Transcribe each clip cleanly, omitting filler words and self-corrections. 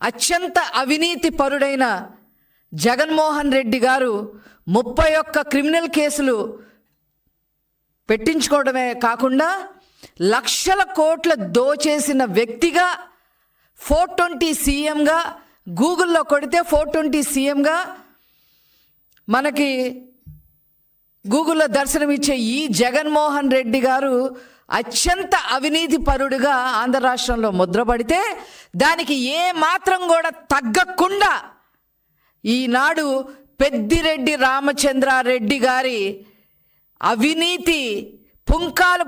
అత్యంత అవినీతి పరుడైన జగన్మోహన్ రెడ్డి గారు 31 క్రిమినల్ కేసులు పెట్టించుకోవడమే కాకుండా లక్షల కోట్ల దోచేసిన వ్యక్తిగా 420 సీఎంగా గూగుల్లో కొడితే 420 సీఎంగా మనకి గూగుల్లో దర్శనమిచ్చే ఈ జగన్మోహన్ రెడ్డి గారు అత్యంత అవినీతి పరుడుగా ఆంధ్ర రాష్ట్రంలో ముద్రపడితే దానికి ఏ మాత్రం కూడా తగ్గకుండా ఈనాడు పెద్దిరెడ్డి రామచంద్రారెడ్డి గారి అవినీతి పుంకాలు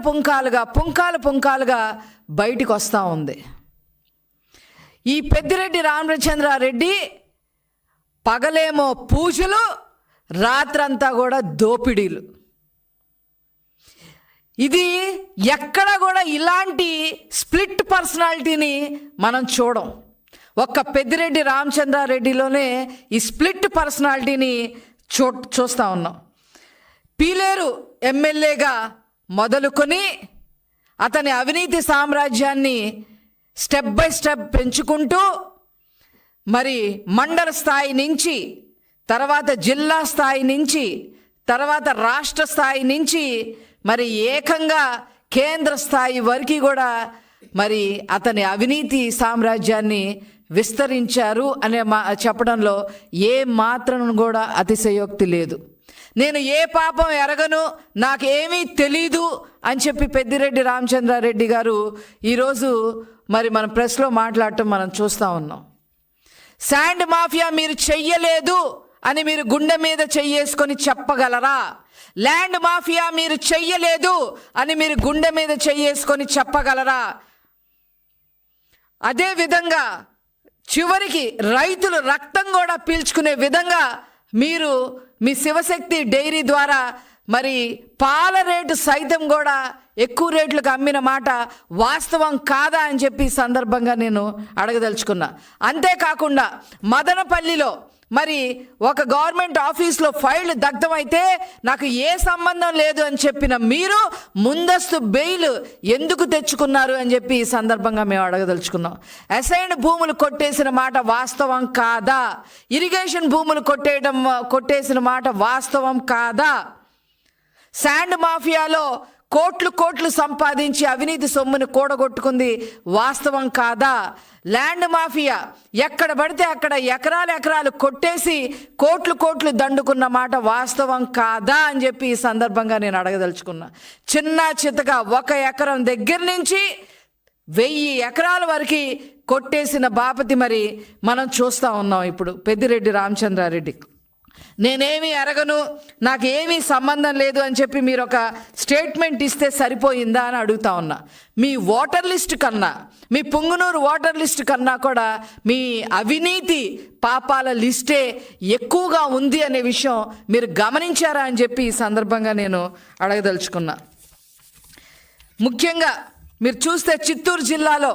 పుంకాలుగా బయటికి వస్తూ ఉంది. ఈ పెద్దిరెడ్డి రామచంద్రారెడ్డి పగలేమో పూజలు, రాత్రంతా కూడా దోపిడీలు. ఇది ఎక్కడ కూడా ఇలాంటి స్ప్లిట్ పర్సనాలిటీని మనం చూడం. ఒక్క పెద్దిరెడ్డి రామచంద్రారెడ్డిలోనే ఈ స్ప్లిట్ పర్సనాలిటీని చూస్తూ ఉన్నాం. పీలేరు ఎమ్మెల్యేగా మొదలుకొని అతని అవినీతి సామ్రాజ్యాన్ని స్టెప్ బై స్టెప్ పెంచుకుంటూ మరి మండల స్థాయి నుంచి, తర్వాత జిల్లా స్థాయి నుంచి, తర్వాత రాష్ట్ర స్థాయి నుంచి మరి ఏకంగా కేంద్ర స్థాయి వరకు కూడా మరి అతని అవినీతి సామ్రాజ్యాన్ని విస్తరించారు అనే చెప్పడంలో ఏ మాత్రం కూడా అతిశయోక్తి లేదు. నేను ఏ పాపం ఎరగను, నాకేమీ తెలీదు అని చెప్పి పెద్దిరెడ్డి రామచంద్రారెడ్డి గారు ఈరోజు మరి మన ప్రెస్లో మాట్లాడటం మనం చూస్తూ ఉన్నాం. శాండ్ మాఫియా మీరు చెయ్యలేదు అని మీరు గుండె మీద చెయ్యేసుకొని చెప్పగలరా? ల్యాండ్ మాఫియా మీరు చెయ్యలేదు అని మీరు గుండె మీద చెయ్యేసుకొని చెప్పగలరా? అదే విధంగా చివరికి రైతులు రక్తం కూడా పీల్చుకునే విధంగా మీరు మీ శివశక్తి డైరీ ద్వారా మరి పాల రేటు సైతం కూడా ఎక్కువ రేట్లకు అమ్మిన మాట వాస్తవం కాదా అని చెప్పి సందర్భంగా నేను అడగదలుచుకున్నా. అంతేకాకుండా మదనపల్లిలో మరి ఒక గవర్నమెంట్ ఆఫీస్లో ఫైల్ దగ్ధమైతే నాకు ఏ సంబంధం లేదు అని చెప్పిన మీరు ముందస్తు బెయిల్ ఎందుకు తెచ్చుకున్నారు అని చెప్పి ఈ సందర్భంగా మేము అడగదలుచుకున్నాం. అసైన్డ్ భూములు కొట్టేసిన మాట వాస్తవం కాదా? ఇరిగేషన్ భూములు కొట్టేసిన మాట వాస్తవం కాదా? శాండ్ మాఫియాలో కోట్లు సంపాదించి అవినీతి సొమ్మును కూడగొట్టుకుంది వాస్తవం కాదా? ల్యాండ్ మాఫియా ఎక్కడ పడితే అక్కడ ఎకరాలు కొట్టేసి కోట్లు దండుకున్న మాట వాస్తవం కాదా అని చెప్పి ఈ సందర్భంగా నేను అడగదలుచుకున్నా. చిన్న చితగా 1 ఎకరం దగ్గర నుంచి 1000 ఎకరాల వరకు కొట్టేసిన బాపతి మరి మనం చూస్తూ ఉన్నాం. ఇప్పుడు పెద్దిరెడ్డి రామచంద్రారెడ్డి నేనేమీ అరగను, నాకు ఏమీ సంబంధం లేదు అని చెప్పి మీరు ఒక స్టేట్మెంట్ ఇస్తే సరిపోయిందా అని అడుగుతా ఉన్నా. మీ ఓటర్ లిస్ట్ కన్నా, మీ పుంగనూరు ఓటర్ లిస్ట్ కన్నా కూడా మీ అవినీతి పాపాల లిస్టే ఎక్కువగా ఉంది అనే విషయం మీరు గమనించారా అని చెప్పి ఈ సందర్భంగా నేను అడగదలుచుకున్నా. ముఖ్యంగా మీరు చూస్తే చిత్తూరు జిల్లాలో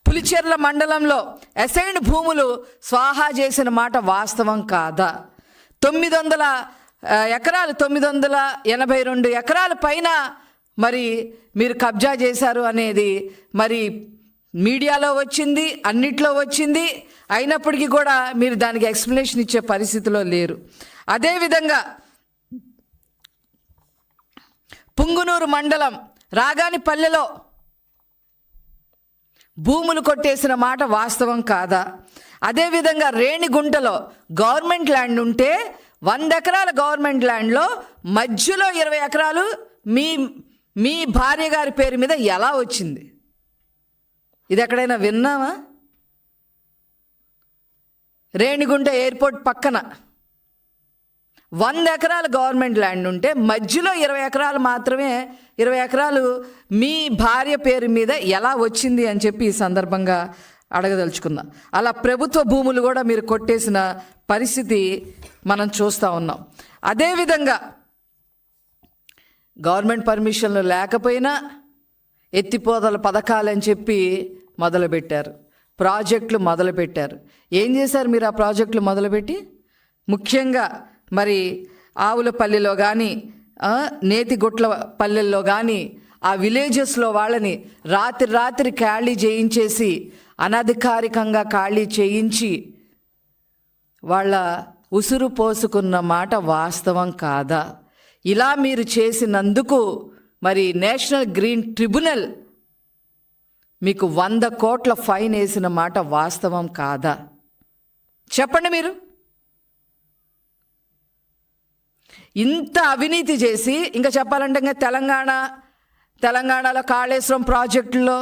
పులిచెర్ల మండలంలో అసైన్డ్ భూములు స్వాహా చేసిన మాట వాస్తవం కాదా? 900 ఎకరాలు 982 ఎకరాల పైన మరి మీరు కబ్జా చేశారు అనేది మరి మీడియాలో వచ్చింది, అన్నిట్లో వచ్చింది. అయినప్పటికీ కూడా మీరు దానికి ఎక్స్ప్లెనేషన్ ఇచ్చే పరిస్థితిలో లేరు. అదేవిధంగా పుంగునూరు మండలం రాగానిపల్లెలో భూములు కొట్టేసిన మాట వాస్తవం కాదా? అదేవిధంగా రేణిగుంటలో గవర్నమెంట్ ల్యాండ్ ఉంటే 100 ఎకరాల గవర్నమెంట్ ల్యాండ్లో మధ్యలో 20 ఎకరాలు మీ భార్య గారి పేరు మీద ఎలా వచ్చింది? ఇది ఎక్కడైనా విన్నామా? రేణిగుంట ఎయిర్పోర్ట్ పక్కన 100 ఎకరాల గవర్నమెంట్ ల్యాండ్ ఉంటే మధ్యలో 20 ఎకరాలు మాత్రమే, 20 ఎకరాలు మీ భార్య పేరు మీద ఎలా వచ్చింది అని చెప్పి ఈ సందర్భంగా అడగదలుచుకున్నా. అలా ప్రభుత్వ భూములు కూడా మీరు కొట్టేసిన పరిస్థితి మనం చూస్తూ ఉన్నాం. అదేవిధంగా గవర్నమెంట్ పర్మిషన్లు లేకపోయినా ఎత్తిపోతల పథకాలని చెప్పి మొదలుపెట్టారు, ప్రాజెక్టులు మొదలుపెట్టారు. ఏం చేశారు మీరు ఆ ప్రాజెక్టులు మొదలుపెట్టి? ముఖ్యంగా మరి ఆవులపల్లిలో కానీ నేతిగుట్ల పల్లెల్లో కానీ ఆ విలేజెస్లో వాళ్ళని రాత్రి ఖాళీ చేయించేసి, అనధికారికంగా ఖాళీ చేయించి వాళ్ళ ఉసురు పోసుకున్న మాట వాస్తవం కాదా? ఇలా మీరు చేసినందుకు మరి నేషనల్ గ్రీన్ ట్రిబ్యునల్ మీకు 100 కోట్ల ఫైన్ వేసిన మాట వాస్తవం కాదా? చెప్పండి మీరు. ఇంత అవినీతి చేసి, ఇంకా చెప్పాలంటే ఇంకా తెలంగాణలో కాళేశ్వరం ప్రాజెక్టులో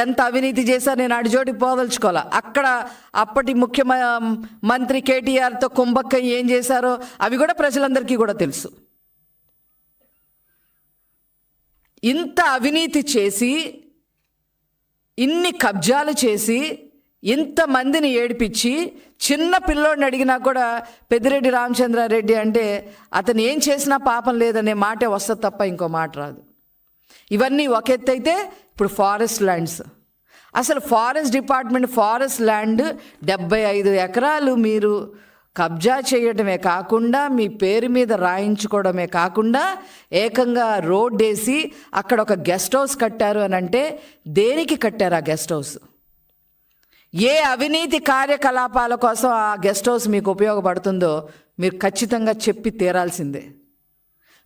ఎంత అవినీతి చేశారు, నేను అడిచోటికి పోదలుచుకోవాలా. అక్కడ అప్పటి ముఖ్యమంత్రి కేటీఆర్తో కుంభక్క ఏం చేశారో అవి కూడా ప్రజలందరికీ కూడా తెలుసు. ఇంత అవినీతి చేసి, ఇన్ని కబ్జాలు చేసి, ఇంతమందిని ఏడిపించి, చిన్న పిల్లోడిని అడిగినా కూడా పెద్దిరెడ్డి రామచంద్రారెడ్డి అంటే అతను ఏం చేసినా పాపం లేదనే మాటే వస్తుంది తప్ప ఇంకో మాట రాదు. ఇవన్నీ ఒక ఎత్తు అయితే, ఇప్పుడు ఫారెస్ట్ ల్యాండ్స్, అసలు ఫారెస్ట్ డిపార్ట్మెంట్ ఫారెస్ట్ ల్యాండ్ 75 ఎకరాలు మీరు కబ్జా చేయడమే కాకుండా, మీ పేరు మీద రాయించుకోవడమే కాకుండా, ఏకంగా రోడ్ వేసి అక్కడ ఒక గెస్ట్ హౌస్ కట్టారు అని అంటే దేనికి కట్టారు ఆ గెస్ట్ హౌస్? ఏ అవినీతి కార్యకలాపాల కోసం ఆ గెస్ట్ హౌస్ మీకు ఉపయోగపడుతుందో మీరు ఖచ్చితంగా చెప్పి తీరాల్సిందే.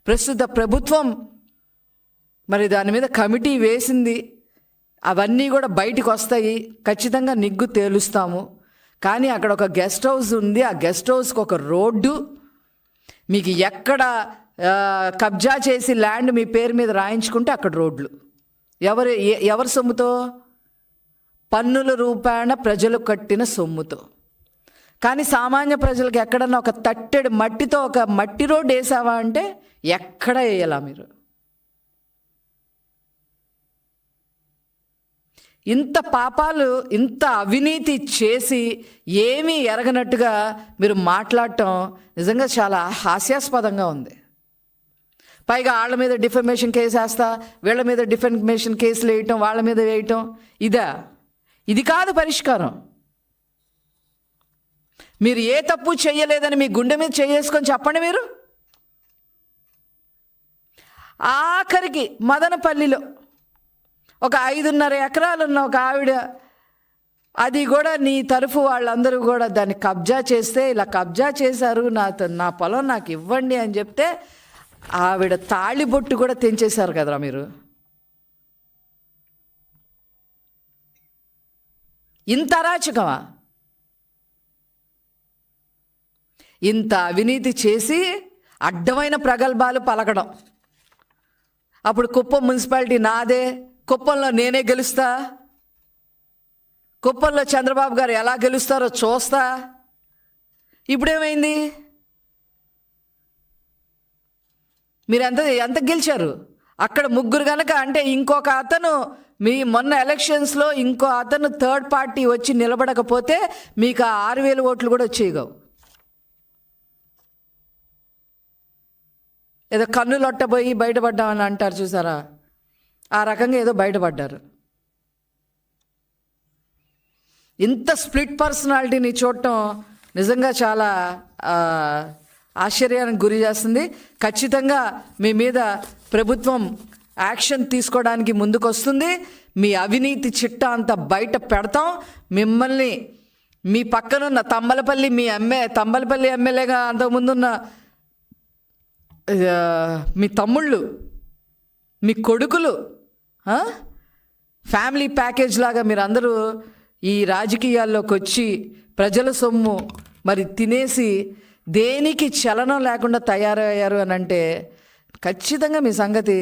ప్రస్తుత ప్రభుత్వం మరి దాని మీద కమిటీ వేసింది, అవన్నీ కూడా బయటికి వస్తాయి, ఖచ్చితంగా నిగ్గు తేలుస్తాము. కానీ అక్కడ ఒక గెస్ట్ హౌస్ ఉంది, ఆ గెస్ట్ హౌస్కి ఒక రోడ్డు, మీకు ఎక్కడ కబ్జా చేసి ల్యాండ్ మీ పేరు మీద రాయించుకుంటే అక్కడ రోడ్లు. ఎవరి సొమ్ముతో? పన్నుల రూపాయన ప్రజలు కట్టిన సొమ్ముతో. కానీ సామాన్య ప్రజలకు ఎక్కడన్నా ఒక తట్టెడు మట్టితో ఒక మట్టి రోడ్డు వేసావా అంటే ఎక్కడ వేయాలా మీరు? ఇంత పాపాలు, ఇంత అవినీతి చేసి ఏమీ ఎరగనట్టుగా మీరు మాట్లాడటం నిజంగా చాలా హాస్యాస్పదంగా ఉంది. పైగా వాళ్ళ మీద డిఫమేషన్ కేసు వేస్తా, వీళ్ళ మీద డిఫమేషన్ కేసులు వేయటం, వాళ్ళ మీద వేయటం, ఇది కాదు పరిష్కారం. మీరు ఏ తప్పు చెయ్యలేదని మీ గుండె మీద చేసుకొని చెప్పండి మీరు. ఆఖరికి మదనపల్లిలో ఒక 5.5 ఎకరాలున్న ఒక ఆవిడ, అది కూడా నీ తరఫు వాళ్ళందరూ కూడా దాన్ని కబ్జా చేస్తే, ఇలా కబ్జా చేశారు, నా పొలం నాకు ఇవ్వండి అని చెప్తే ఆవిడ తాళిబొట్టు కూడా తెంచేశారు కదరా మీరు. ఇంత అరాచకమా? ఇంత అవినీతి చేసి అడ్డమైన ప్రగల్భాలు పలకడం. అప్పుడు కుప్పం మున్సిపాలిటీ నాదే, కుప్పంలో నేనే గెలుస్తా, కుప్పంలో చంద్రబాబు గారు ఎలా గెలుస్తారో చూస్తా. ఇప్పుడేమైంది? మీరు ఎంత గెలిచారు? అక్కడ 3 కనుక అంటే ఇంకొక అతను, మీ మొన్న ఎలక్షన్స్లో ఇంకో అతను థర్డ్ పార్టీ వచ్చి నిలబడకపోతే మీకు ఆ 6,000 ఓట్లు కూడా వచ్చేయగవు. ఏదో కన్నులొట్టబోయి బయటపడ్డామని అంటారు చూసారా, ఆ రకంగా ఏదో బయటపడ్డారు. ఇంత స్ప్లిట్ పర్సనాలిటీని చూడటం నిజంగా చాలా ఆశ్చర్యానికి గురి చేస్తుంది. ఖచ్చితంగా మీ మీద ప్రభుత్వం యాక్షన్ తీసుకోవడానికి ముందుకొస్తుంది. మీ అవినీతి చిట్టా అంతా బయట పెడతాం. మిమ్మల్ని మీ పక్కనున్న తంబలపల్లి ఎమ్మెల్యేగా అంతకుముందున్న మీ తమ్ముళ్ళు, మీ కొడుకులు, ఫ్యామిలీ ప్యాకేజ్ లాగా మీరందరూ ఈ రాజకీయాల్లోకి వచ్చి ప్రజల సొమ్ము మరి తినేసి దేనికి చలనం లేకుండా తయారయ్యారు అని అంటే ఖచ్చితంగా మీ సంగతి